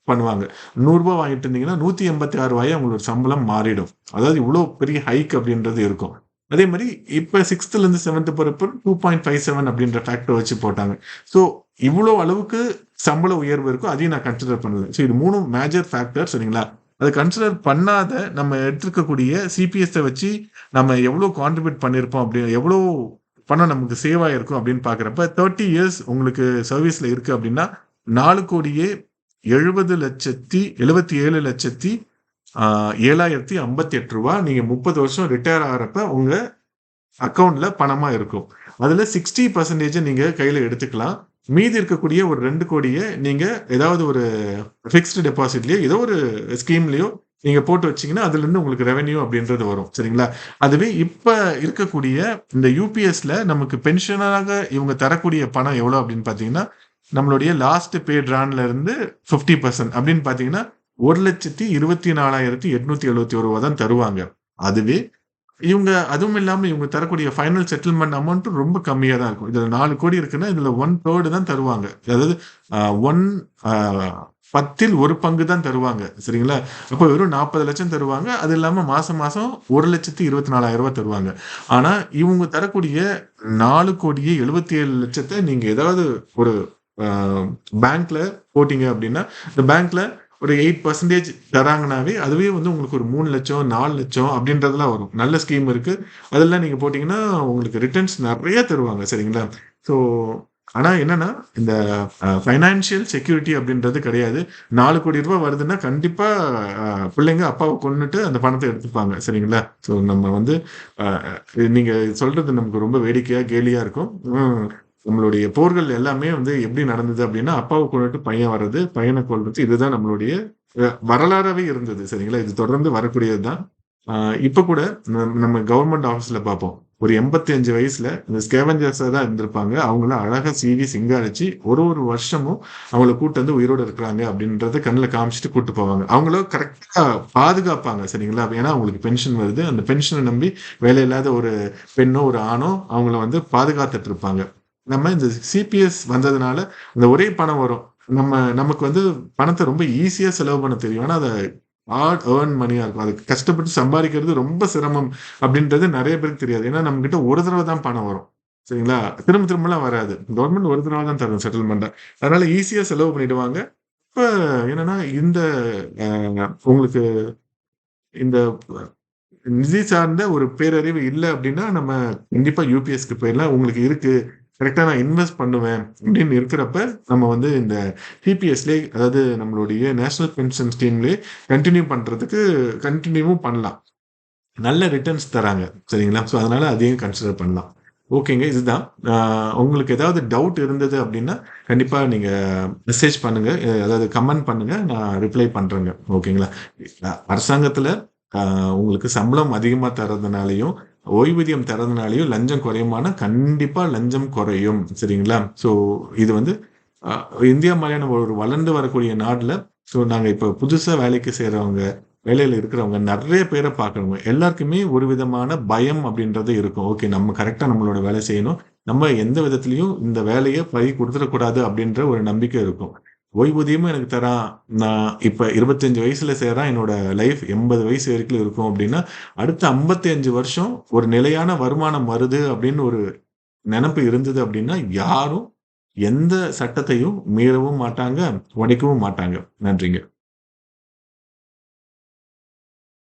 பண்ணுவாங்க. 100 ரூபாய் வாங்கிட்டு இருந்தீங்கன்னா 186 உங்களோட சம்பளம் மாறிடும். அதாவது இவ்வளவு பெரிய ஹைக் அப்படின்றது இருக்கும். அதே மாதிரி இப்ப 6th இருந்து 7th போறப்ப 2.57 அப்படின்ற ஃபேக்டர் வச்சு போட்டாங்க. ஸோ இவ்வளோ அளவுக்கு சம்பள உயர்வு இருக்கும், அதையும் நான் கன்சிடர் பண்ணல. ஸோ இது 3 மேஜர் ஃபேக்டர், சரிங்களா? அதை கன்சிடர் பண்ணாத நம்ம எடுத்துக்கக்கூடிய சிபிஎஸ் வச்சு நம்ம எவ்வளோ கான்ட்ரிபியூட் பண்ணியிருப்போம், அப்படி எவ்வளோ பணம் நமக்கு சேவ் ஆயிருக்கும் அப்படின்னு பாக்குறப்ப 30 இயர்ஸ் உங்களுக்கு சர்வீஸ்ல இருக்கு அப்படின்னா 4,77,758 ரூபாய் நீங்க 30 வருஷம் ரிட்டையர் ஆகிறப்ப உங்க அக்கௌண்ட்ல பணமா இருக்கும். அதுல 60% நீங்க கையில எடுத்துக்கலாம். மீதி இருக்கக்கூடிய ஒரு 2 கோடிய நீங்க ஏதாவது ஒரு ஃபிக்ஸ்டு டெபாசிட்லயோ ஏதோ ஒரு ஸ்கீம்லயோ நீங்க போட்டு வச்சீங்கன்னா அதுல இருந்து உங்களுக்கு ரெவென்யூ அப்படின்றது வரும். சரிங்களா? அதுவே இப்ப இருக்கக்கூடிய இந்த யூபிஎஸ்ல நமக்கு பென்ஷனாக இவங்க தரக்கூடிய பணம் எவ்வளவு அப்படின்னு பாத்தீங்கன்னா, நம்மளுடைய லாஸ்ட் பே ட்ரான்ல இருந்து 50% அப்படின்னு பாத்தீங்கன்னா 1,24,871 தான் தருவாங்க. அதுவே இவங்க அதுவும் இல்லாம இவங்க தரக்கூடிய ஃபைனல் செட்டில்மெண்ட் அமௌண்ட்டும் ரொம்ப கம்மியா தான் இருக்கும். இதுல 4 கோடி இருக்குன்னா, இதுல 1/3 தான் தருவாங்க. அதாவது அ 1 அ 10ல் 1 பங்கு தான் தருவாங்க. சரிங்களா? அப்போ வெறும் 40,00,000 தருவாங்க. அது இல்லாம மாசம் மாசம் ரூ. 1,24,000 தருவாங்க. ஆனா, இவங்க தரக்கூடிய 4,77,00,000 நீங்க ஏதாவது ஒரு அ பேங்க்ல போட்டீங்க அப்படின்னா, இந்த பேங்க்ல ஒரு 8% தராங்கனாவே, அதுவே வந்து உங்களுக்கு ஒரு 3,00,000 4,00,000 அப்படின்றதெல்லாம் வரும். நல்ல ஸ்கீம் இருக்கு. அதெல்லாம் நீங்க போட்டீங்கன்னா, உங்களுக்கு ரிட்டர்ன்ஸ் நெறைய தருவாங்க. சரிங்களா? ஸோ ஆனா என்னன்னா, இந்த ஃபைனான்ஷியல் செக்யூரிட்டி அப்படின்றது கிடையாது. ரூ. 4,00,00,000 வருதுன்னா, கண்டிப்பா அ பிள்ளைங்க அப்பாவ கொன்னுட்டு அந்த பணத்த எடுத்துப்பாங்க. சரிங்களா? ஸோ நம்ம வந்து அ நீங்க சொல்றது நமக்கு ரொம்ப வேடிக்கையா, கேலியா இருக்கும். ம். நம்மளுடைய போர்கள் எல்லாமே வந்து எப்படி நடந்தது அப்படின்னா, அப்பாவ கொன்னுட்டு பையன் வர்றது, பையன கொல்றது இதுதான் நம்மளுடைய வரலாறாவே இருந்தது. சரிங்களா? இது தொடர்ந்து வரக்கூடியது தான். ஆ இப்ப கூட நம்ம கவர்ன்மெண்ட் ஆஃபீஸ்ல பார்ப்போம். ஒரு 85 வயசுல இந்த ஸ்கேவெஞ்சர்ஸா தான் இருந்திருப்பாங்க. அவங்கள அழகா சீவி சிங்காரிச்சு ஒரு வருஷமும் அவங்கள கூட்டு வந்து உயிரோட இருக்கிறாங்க அப்படின்றத கண்ல காமிச்சுட்டு கூட்டு போவாங்க. அவங்கள கரெக்ட்டா பாதுகாப்பாங்க. சரிங்களா? ஏன்னா அவங்களுக்கு பென்ஷன் வருது. அந்த பென்ஷன நம்பி வேலையில்லாத ஒரு பெண்ணோ, ஒரு ஆணோ அவங்கள வந்து பாதுகாத்துட்டு இருப்பாங்க. நம்ம இந்த சிபிஎஸ் வந்ததுனால அந்த ஒரே பணம் வரும். நமக்கு வந்து பணத்த ரொம்ப ஈஸியா செலவு பண்ண தெரியும். ஆனா அத ஹார்ட் ஏர்ன் மணியா இருக்கும். அது கஷ்டப்பட்டு சம்பாரிக்கிறது ரொம்ப சிரமம் அப்படின்றது நெறைய பேருக்கு தெரியாது. ஏன்னா நம்மகிட்ட ஒரு தடவ தான் பணம் வரும். சரிங்களா? திரும்ப திரும்பலாம் வராது. கவர்ன்மெண்ட் ஒரு தடவ தான் தரும் செட்டில்மெண்ட்ட. அதனால ஈஸியா செலவு பண்ணிடுவாங்க. இப்ப என்னன்னா இந்த அ உங்களுக்கு இந்த நிதி சார்ந்த ஒரு பேரறிவு இல்ல அப்படின்னா, நம்ம கண்டிப்பா யுபிஎஸ்க்கு போயிரலாம். உங்களுக்கு இருக்கு. கரெக்ட்டா நான் இன்வெஸ்ட் பண்ணுவேன் அப்படின்னு இருக்கிறப்ப, நம்ம வந்து இந்த சிபிஎஸ்லயே அதாவது நம்மளுடைய நேஷனல் பென்ஷன் ஸ்கீம்லயே கன்டின்யூ பண்றதுக்கு கன்டின்யூவும் பண்ணலாம். நல்ல ரிட்டர்ன்ஸ் தராங்க. சரிங்களா? ஸோ அதனால அதையும் கன்சிடர் பண்ணலாம். ஓகேங்க. இதுதான். அ உங்களுக்கு ஏதாவது டவுட் இருந்தது அப்படின்னா, கண்டிப்பா நீங்க மெசேஜ் பண்ணுங்க. அதாவது கமெண்ட் பண்ணுங்க. நான் ரிப்ளை பண்றேங்க. ஓகேங்களா? அரசாங்கத்தில அ உங்களுக்கு சம்பளம் அதிகமா தர்றதுனாலயும், ஓய்வூதியம் தர்றதுனாலயும் லஞ்சம் குறையுமானா, கண்டிப்பா லஞ்சம் குறையும். சரிங்களா? ஸோ இது வந்து அ இந்தியா மாரியான ஒரு வளர்ந்து வரக்கூடிய நாட்ல, ஸோ நாங்க இப்ப புதுசா வேலைக்கு சேர்றவங்க வேலையில இருக்கிறவங்க நெறைய பேர பார்க்குறோங்க. எல்லாருக்குமே ஒரு விதமான பயம் அப்படின்றது இருக்கும். ஓகே நம்ம கரெக்ட்டா நம்மளோட வேலை செய்யணும். நம்ம எந்த விதத்திலயும் இந்த வேலைய பறி குடுத்துறக்கூடாது அப்படின்ற ஒரு நம்பிக்கை இருக்கும். ஓய்வூதியமும் எனக்கு தரான். நான் இப்ப 25 வயசுல சேர்றேன். என்னோட லைஃப் 80 வயசு வரைக்கும் இருக்கும் அப்படின்னா, அடுத்த 55 வருஷம் ஒரு நிலையான வருமானம் வருது அப்படின்னு ஒரு நெனப்பு இருந்தது அப்படின்னா, யாரும் எந்த சட்டத்தையும் மீறவும் மாட்டாங்க, உடைக்கவும் மாட்டாங்க. நன்றிங்க.